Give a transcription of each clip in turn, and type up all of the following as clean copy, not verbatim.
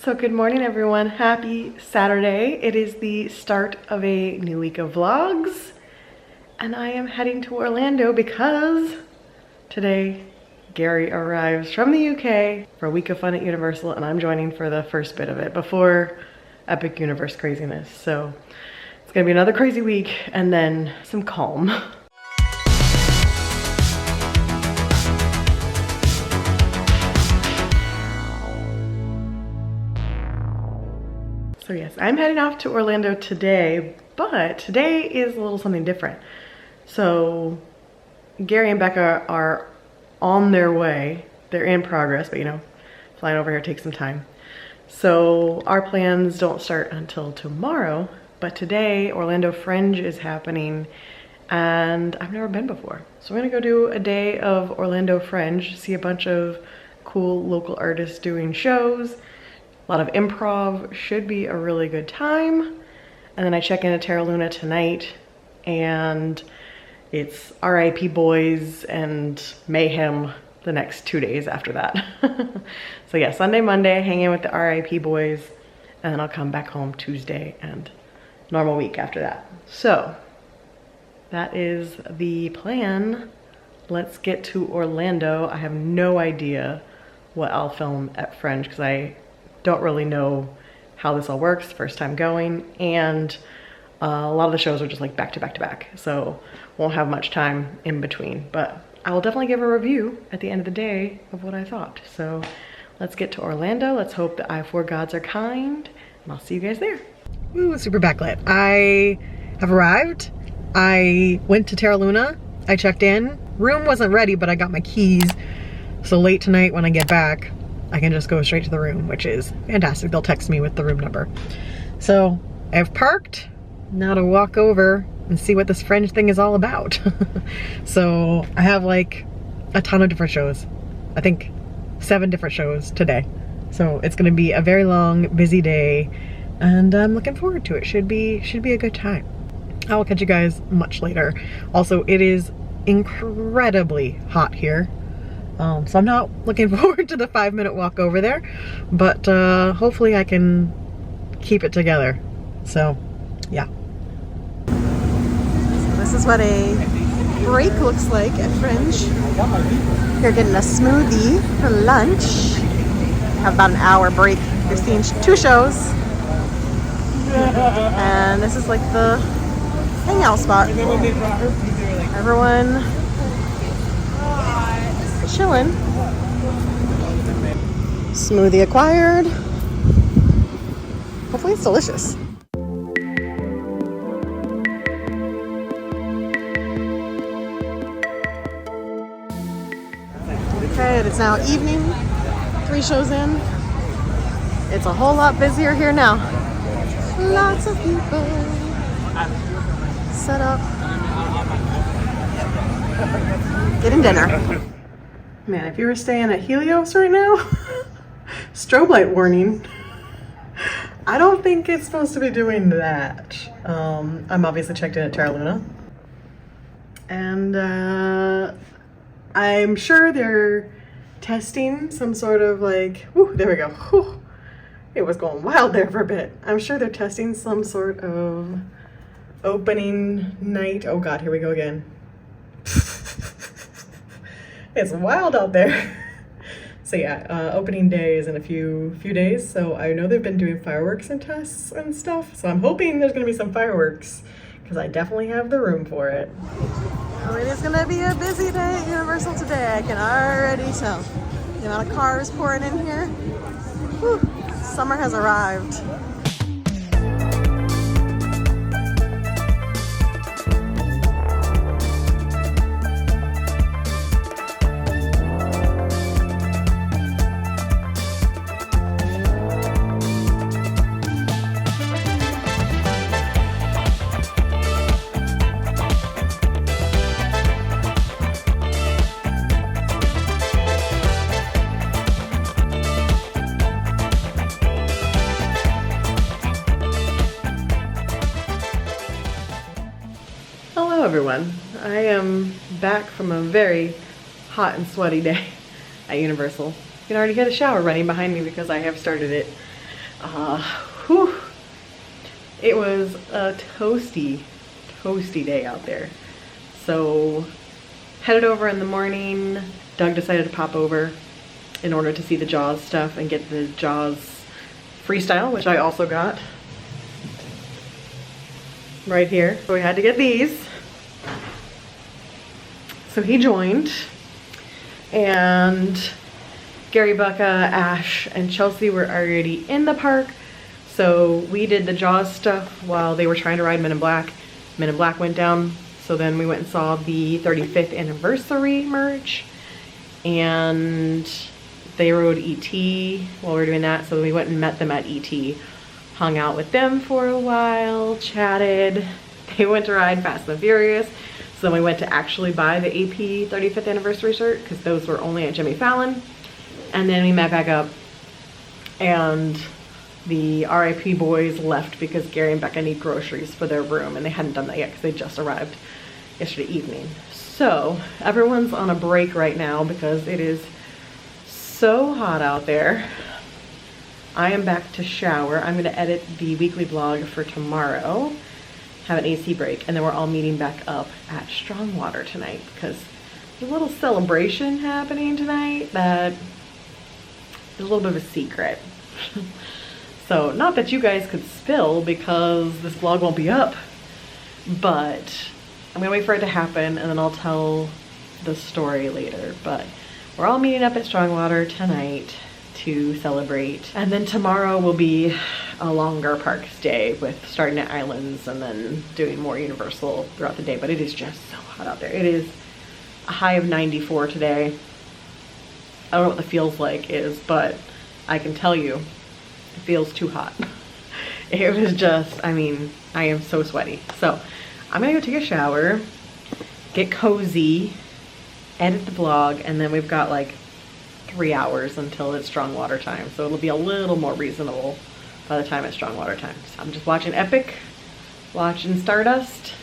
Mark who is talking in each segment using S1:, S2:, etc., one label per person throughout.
S1: So good morning everyone, happy Saturday. It is the start of a new week of vlogs and I am heading to Orlando because today Gary arrives from the UK for a week of fun at Universal and I'm joining for the first bit of it before epic universe craziness. So it's gonna be another crazy week and then some calm. So yes, I'm heading off to Orlando today, but today is a little something different. So Gary and Becca are on their way. They're in progress, but you know, flying over here takes some time. So our plans don't start until tomorrow, but today Orlando Fringe is happening and I've never been before. So we're gonna go do a day of Orlando Fringe, see a bunch of cool local artists doing shows. A lot of improv, should be a really good time. And then I check into Terra Luna tonight and it's RIP Boys and Mayhem the next 2 days after that. So yeah, Sunday, Monday, hang in with the RIP Boys and then I'll come back home Tuesday and normal week after that. So that is the plan. Let's get to Orlando. I have no idea what I'll film at Fringe because I don't really know how this all works, first time going, and a lot of the shows are just like back to back to back, so won't have much time in between, but I will definitely give a review at the end of the day of what I thought. So let's get to Orlando. Let's hope the I-4 gods are kind, and I'll see you guys there. Ooh, super backlit. I have arrived. I went to Terra Luna. I checked in. Room wasn't ready, but I got my keys, so late tonight when I get back, I can just go straight to the room, which is fantastic. They'll text me with the room number. So I've parked, now to walk over and see what this Fringe thing is all about. So I have like a ton of different shows. I think 7 different shows today. So it's gonna be a very long, busy day and I'm looking forward to it. Should be a good time. I will catch you guys much later. Also, it is incredibly hot here. So I'm not looking forward to the 5-minute walk over there, but hopefully I can keep it together. So yeah. So this is what a break looks like at Fringe. You're getting a smoothie for lunch. Have about an hour break. You're seeing 2 shows. And this is like the hangout spot. Everyone chilling. Smoothie acquired. Hopefully it's delicious. Okay, it is now evening. 3 shows in. It's a whole lot busier here now. Lots of people set up, getting dinner. Man, if you were staying at Helios right now, strobe light warning. I don't think it's supposed to be doing that. I'm obviously checked in at Terra Luna. And I'm sure they're testing some sort of like, whew, there we go. Whew. It was going wild there for a bit. I'm sure they're testing some sort of opening night. Oh God, here we go again. It's wild out there. So yeah, opening day is in a few days. So I know they've been doing fireworks and tests and stuff. So I'm hoping there's gonna be some fireworks because I definitely have the room for it. Well, it is gonna be a busy day at Universal today. I can already tell. The amount of cars pouring in here. Whew, summer has arrived. Hello everyone. I am back from a very hot and sweaty day at Universal. You can already hear the shower running behind me because I have started it. Whew. It was a toasty day out there. So headed over in the morning. Doug decided to pop over in order to see the Jaws stuff and get the Jaws freestyle, which I also got right here. So we had to get these. So he joined, and Gary, Becca, Ash, and Chelsea were already in the park. So we did the Jaws stuff while they were trying to ride Men in Black. Men in Black went down. So then we went and saw the 35th anniversary merch, and they rode ET while we were doing that. So we went and met them at ET, hung out with them for a while, chatted. They went to ride Fast and the Furious. So then we went to actually buy the AP 35th anniversary shirt because those were only at Jimmy Fallon. And then we met back up, and the RIP boys left because Gary and Becca need groceries for their room, and they hadn't done that yet because they just arrived yesterday evening. So everyone's on a break right now because it is so hot out there. I am back to shower. I'm gonna edit the weekly vlog for tomorrow, have an AC break, and then we're all meeting back up at Strongwater tonight because there's a little celebration happening tonight that is a little bit of a secret. So not that you guys could spill because this vlog won't be up, but I'm gonna wait for it to happen and then I'll tell the story later. But we're all meeting up at Strongwater tonight to celebrate. And then tomorrow will be a longer park stay with starting at Islands and then doing more Universal throughout the day. But it is just so hot out there. It is a high of 94 today. I don't know what the feels like is, but I can tell you it feels too hot. It was just, I mean, I am so sweaty. So I'm gonna go take a shower, get cozy, edit the vlog, and then we've got like 3 hours until it's Strongwater time. So it'll be a little more reasonable by the time it's Strongwater time. So I'm just watching Epic, watching Stardust.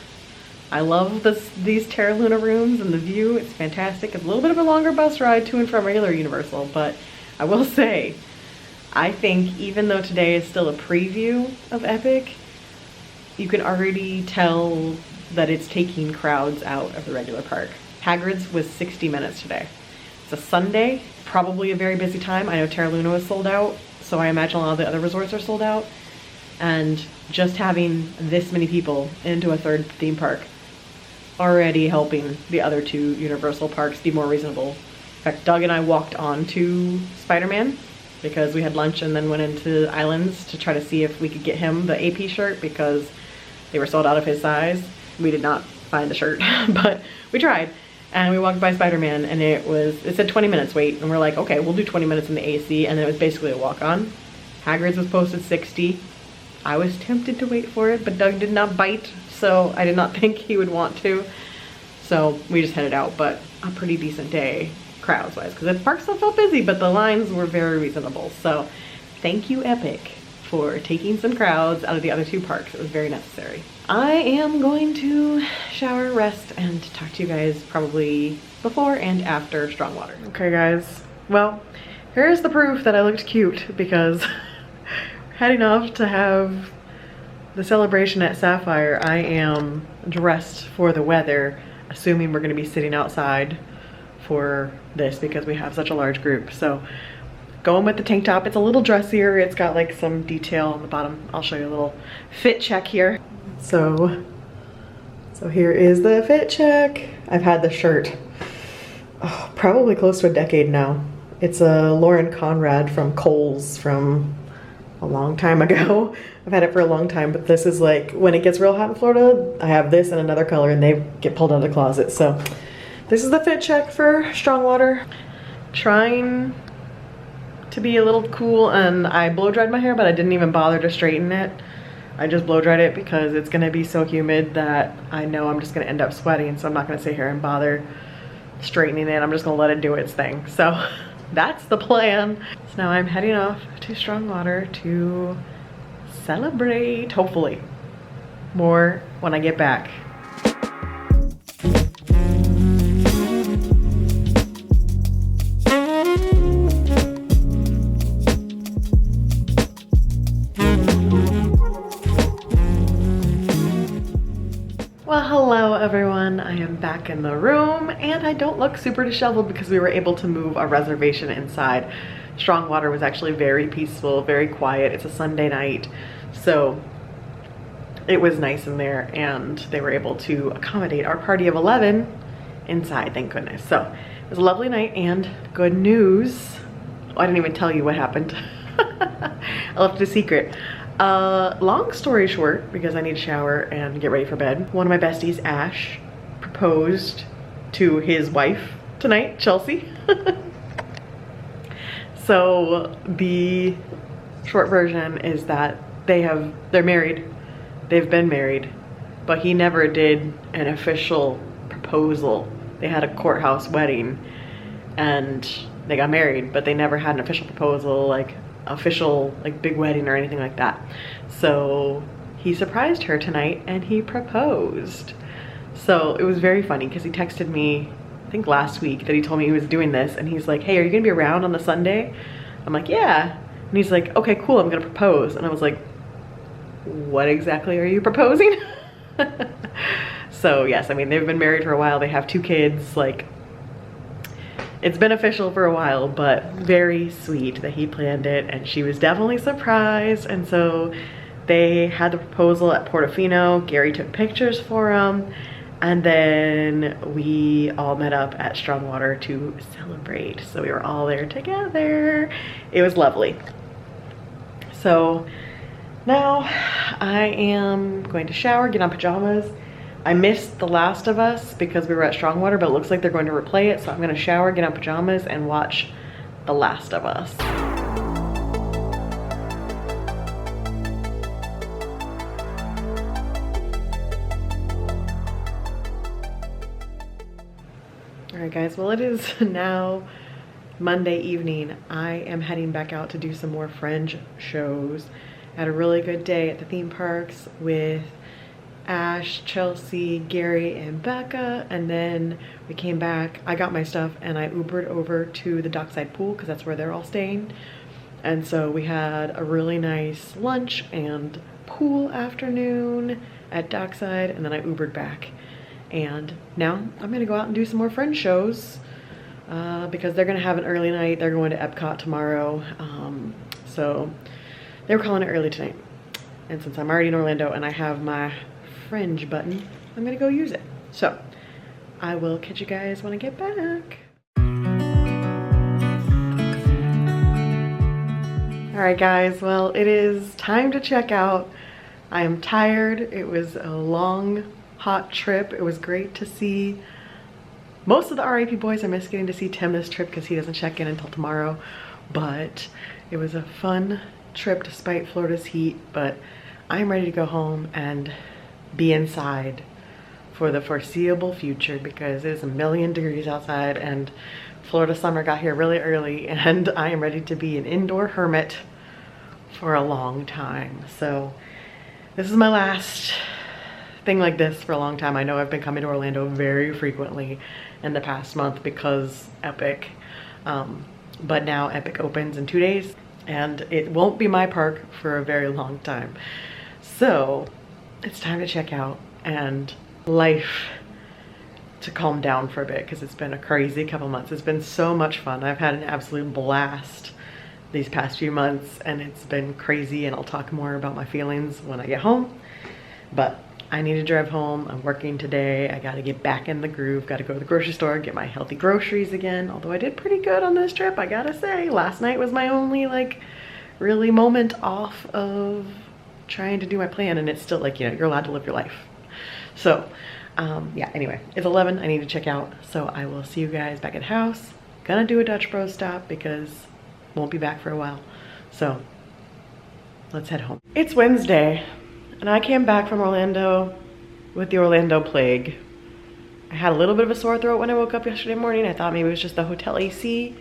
S1: I love these Terra Luna rooms and the view. It's fantastic. It's a little bit of a longer bus ride to and from regular Universal, but I will say, I think even though today is still a preview of Epic, you can already tell that it's taking crowds out of the regular park. Hagrid's was 60 minutes today. It's a Sunday, probably a very busy time. I know Terra Luna was sold out, so I imagine a lot of the other resorts are sold out. And just having this many people into a third theme park already helping the other two Universal parks be more reasonable. In fact, Doug and I walked on to Spider-Man because we had lunch and then went into Islands to try to see if we could get him the AP shirt because they were sold out of his size. We did not find the shirt, but we tried. And we walked by Spider-Man and it said 20 minutes wait. And we're like, okay, we'll do 20 minutes in the AC. And then it was basically a walk-on. Hagrid's was posted 60. I was tempted to wait for it, but Doug did not bite. So I did not think he would want to. So we just headed out, but a pretty decent day crowds-wise because the park still felt busy, but the lines were very reasonable. So thank you, Epic, for taking some crowds out of the other two parks. It was very necessary. I am going to shower, rest, and talk to you guys probably before and after Strongwater. Okay, guys. Well, here's the proof that I looked cute because heading off to have the celebration at Sapphire, I am dressed for the weather, assuming we're going to be sitting outside for this because we have such a large group. So going with the tank top. It's a little dressier. It's got like some detail on the bottom. I'll show you a little fit check here. So here is the fit check. I've had the shirt probably close to a decade now. It's a Lauren Conrad from Kohl's from a long time ago. I've had it for a long time, but this is like, when it gets real hot in Florida, I have this in another color and they get pulled out of the closet. So this is the fit check for Strongwater. Trying to be a little cool, and I blow dried my hair, but I didn't even bother to straighten it. I just blow dried it because it's gonna be so humid that I know I'm just gonna end up sweating, so I'm not gonna sit here and bother straightening it. I'm just gonna let it do its thing. So that's the plan. So now I'm heading off to Strongwater to celebrate, hopefully. More when I get back. everyone, I am back in the room and I don't look super disheveled because we were able to move our reservation inside. Strongwater was actually very peaceful, very quiet. It's a Sunday night, so it was nice in there and they were able to accommodate our party of 11 inside, thank goodness. So it was a lovely night and good news. Oh, I didn't even tell you what happened. I left it a secret. Long story short, because I need to shower and get ready for bed, one of my besties, Ash, proposed to his wife tonight, Chelsea. So the short version is that they're married. They've been married, but he never did an official proposal. They had a courthouse wedding and they got married, but they never had an official proposal, like official like big wedding or anything like that. So he surprised her tonight and he proposed. So it was very funny because he texted me, I think last week, that he told me he was doing this and he's like, hey, are you gonna be around on the Sunday? I'm like, yeah. And he's like, okay, cool, I'm gonna propose. And I was like, what exactly are you proposing? So yes, I mean, they've been married for a while. They have 2 kids. Like, it's been official for a while, but very sweet that he planned it and she was definitely surprised. And so they had the proposal at Portofino. Gary took pictures for him. And then we all met up at Strongwater to celebrate. So we were all there together. It was lovely. So now I am going to shower, get on pajamas. I missed The Last of Us because we were at Strongwater, but it looks like they're going to replay it. So I'm gonna shower, get on pajamas, and watch The Last of Us. All right, guys, well, it is now Monday evening. I am heading back out to do some more Fringe shows. I had a really good day at the theme parks with Ash, Chelsea, Gary, and Becca, and then we came back. I got my stuff and I Ubered over to the dockside pool because that's where they're all staying. And so we had a really nice lunch and pool afternoon at dockside, and then I Ubered back. And now I'm gonna go out and do some more Fringe shows because they're gonna have an early night. They're going to Epcot tomorrow. So they were calling it early tonight. And since I'm already in Orlando and I have my Fringe button, I'm gonna go use it. So I will catch you guys when I get back. All right, guys, well, it is time to check out. I am tired. It was a long, hot trip. It was great to see most of the RAP boys. I miss getting to see Tim this trip because he doesn't check in until tomorrow, but it was a fun trip despite Florida's heat. But I'm ready to go home and be inside for the foreseeable future because it is a million degrees outside and Florida summer got here really early and I am ready to be an indoor hermit for a long time. So this is my last thing like this for a long time. I know I've been coming to Orlando very frequently in the past month because Epic, but now Epic opens in 2 days and it won't be my park for a very long time. So it's time to check out and life to calm down for a bit because it's been a crazy couple months. It's been so much fun. I've had an absolute blast these past few months and it's been crazy, and I'll talk more about my feelings when I get home. But I need to drive home. I'm working today. I gotta get back in the groove. Gotta go to the grocery store, get my healthy groceries again. Although I did pretty good on this trip, I gotta say. Last night was my only like really moment off of trying to do my plan, and it's still like, you know, you're allowed to live your life. So yeah, anyway, it's 11. I need to check out. So I will see you guys back at the house. Gonna do a Dutch Bros stop because won't be back for a while. So let's head home. It's Wednesday and I came back from Orlando with the Orlando plague. I had a little bit of a sore throat when I woke up yesterday morning. I thought maybe it was just the hotel AC.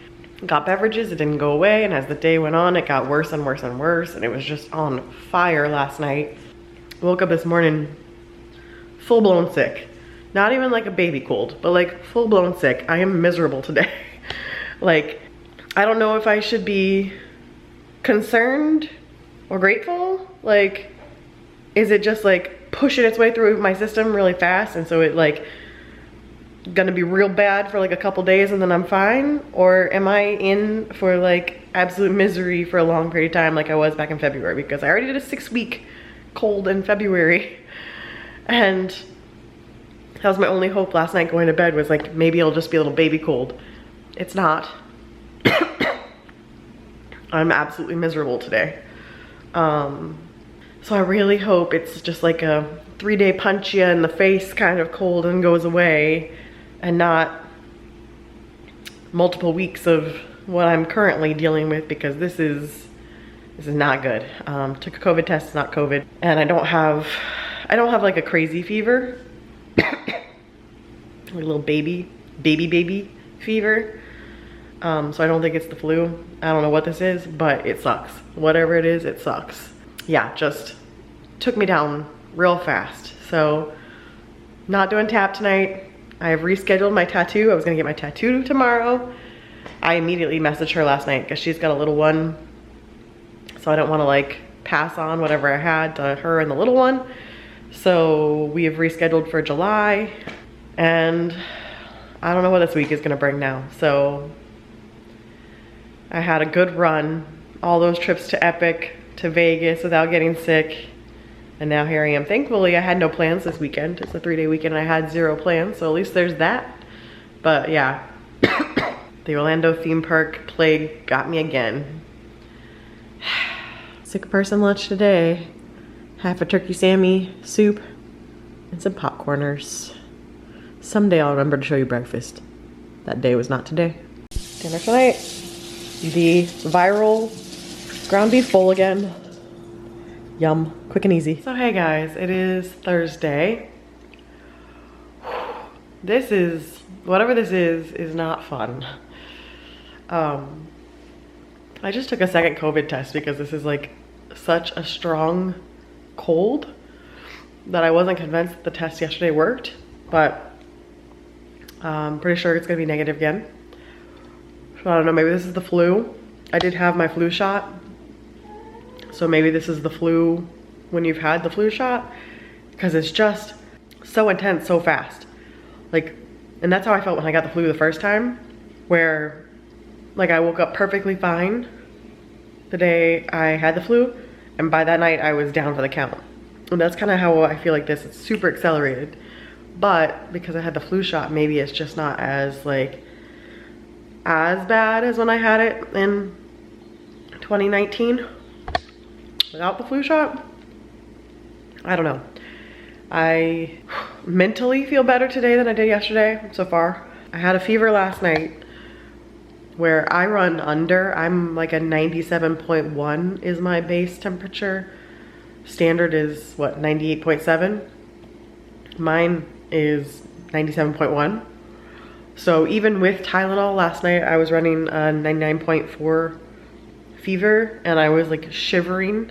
S1: Got beverages, it didn't go away, and as the day went on, it got worse and worse and worse, and it was just on fire last night. Woke up this morning full-blown sick. Not even like a baby cold, but like full-blown sick. I am miserable today. Like, I don't know if I should be concerned or grateful. Like, is it just like pushing its way through my system really fast, and so it like gonna be real bad for like a couple days and then I'm fine? Or am I in for like absolute misery for a long period of time like I was back in February? Because I already did a 6-week cold in February, and that was my only hope last night going to bed, was like maybe it'll just be a little baby cold. It's not. I'm absolutely miserable today. So I really hope it's just like a 3-day punch you in the face kind of cold and goes away, and not multiple weeks of what I'm currently dealing with, because this is not good. Took a COVID test, it's not COVID, and I don't have like a crazy fever, like a little baby fever. So I don't think it's the flu. I don't know what this is, but it sucks. Whatever it is, it sucks. Yeah, just took me down real fast. So not doing tap tonight. I have rescheduled my tattoo. I was gonna get my tattoo tomorrow. I immediately messaged her last night because she's got a little one. So I don't wanna like pass on whatever I had to her and the little one. So we have rescheduled for July, and I don't know what this week is gonna bring now. So I had a good run, all those trips to Epic, to Vegas without getting sick. And now here I am. Thankfully, I had no plans this weekend. It's a 3-day weekend and I had 0 plans, so at least there's that. But yeah, the Orlando theme park plague got me again. Sick person lunch today. Half a turkey Sammy soup and some popcorners. Someday I'll remember to show you breakfast. That day was not today. Dinner tonight, the viral ground beef bowl again. Yum, quick and easy. So hey guys, it is Thursday. This is, whatever this is not fun. I just took a second COVID test because this is like such a strong cold that I wasn't convinced that the test yesterday worked, but I'm pretty sure it's gonna be negative again. So I don't know, maybe this is the flu. I did have my flu shot. So maybe this is the flu when you've had the flu shot, because it's just so intense so fast. Like, and that's how I felt when I got the flu the first time, where like I woke up perfectly fine the day I had the flu, and by that night I was down for the count. And that's kind of how I feel like this. It's super accelerated, but because I had the flu shot, maybe it's just not as like as bad as when I had it in 2019 without the flu shot. I don't know. I mentally feel better today than I did yesterday so far. I had a fever last night where I run under. I'm like a 97.1 is my base temperature. Standard is what, 98.7? Mine is 97.1. So even with Tylenol last night, I was running a 99.4 fever, and I was like shivering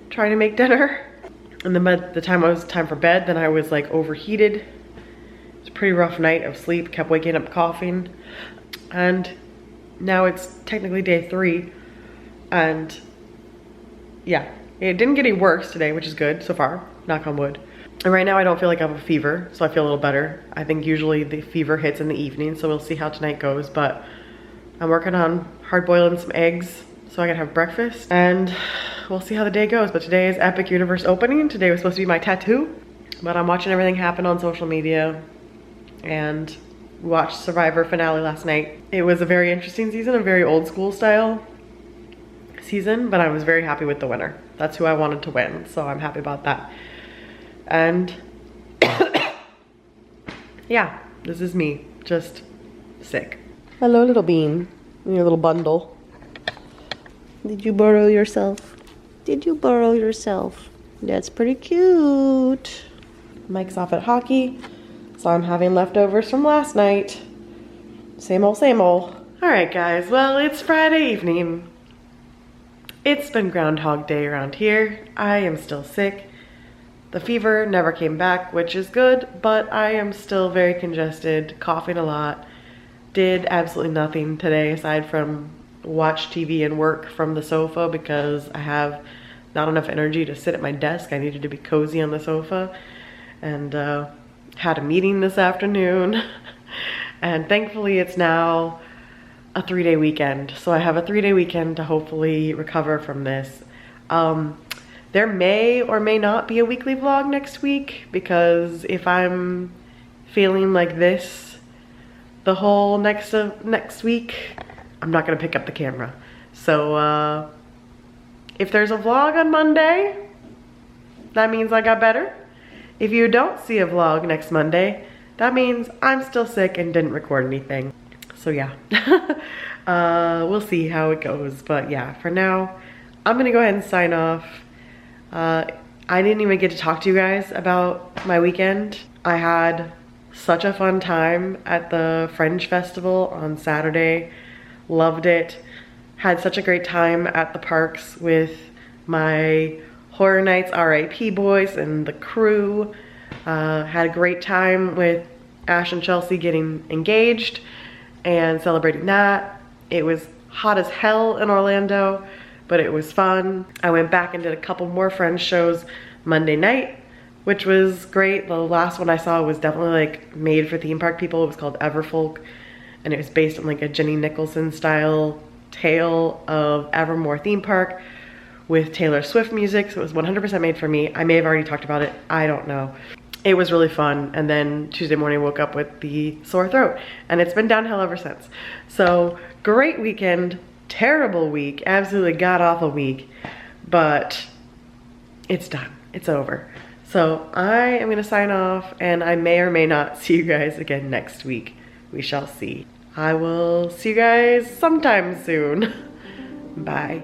S1: trying to make dinner. And then by the time it was time for bed, then I was like overheated. It was a pretty rough night of sleep, kept waking up coughing. And now it's technically day 3. And yeah, it didn't get any worse today, which is good so far, knock on wood. And right now I don't feel like I have a fever, so I feel a little better. I think usually the fever hits in the evening, so we'll see how tonight goes. But I'm working on hard boiling some eggs so I can have breakfast, and we'll see how the day goes. But today is Epic Universe opening. Today was supposed to be my tattoo, but I'm watching everything happen on social media, and we watched Survivor finale last night. It was a very interesting season, a very old school style season, but I was very happy with the winner. That's who I wanted to win, so I'm happy about that. And yeah, this is me, just sick. Hello, little bean, in your little bundle. Did you burrow yourself? Did you burrow yourself? That's pretty cute. Mike's off at hockey, so I'm having leftovers from last night. Same old, same old. All right, guys, well, it's Friday evening. It's been Groundhog Day around here. I am still sick. The fever never came back, which is good, but I am still very congested, coughing a lot. Did absolutely nothing today aside from watch TV and work from the sofa because I have not enough energy to sit at my desk. I needed to be cozy on the sofa, and had a meeting this afternoon. And thankfully it's now a 3-day weekend. So I have a 3-day weekend to hopefully recover from this. There may or may not be a weekly vlog next week, because if I'm feeling like this the whole next week, I'm not gonna pick up the camera. So if there's a vlog on Monday, that means I got better. If you don't see a vlog next Monday, that means I'm still sick and didn't record anything. So yeah, we'll see how it goes. But yeah, for now, I'm gonna go ahead and sign off. I didn't even get to talk to you guys about my weekend. I had such a fun time at the Fringe Festival on Saturday. Loved it. Had such a great time at the parks with my Horror Nights RIP boys and the crew. Had a great time with Ash and Chelsea getting engaged and celebrating that. It was hot as hell in Orlando, but it was fun. I went back and did a couple more Friends shows Monday night, which was great. The last one I saw was definitely like made for theme park people. It was called Everfolk, and it was based on like a Jenny Nicholson style tale of Evermore theme park with Taylor Swift music. So it was 100% made for me. I may have already talked about it, I don't know. It was really fun. And then Tuesday morning I woke up with the sore throat, and it's been downhill ever since. So great weekend, terrible week, absolutely god awful week, but it's done, it's over. So I am gonna sign off, and I may or may not see you guys again next week. We shall see. I will see you guys sometime soon. Bye.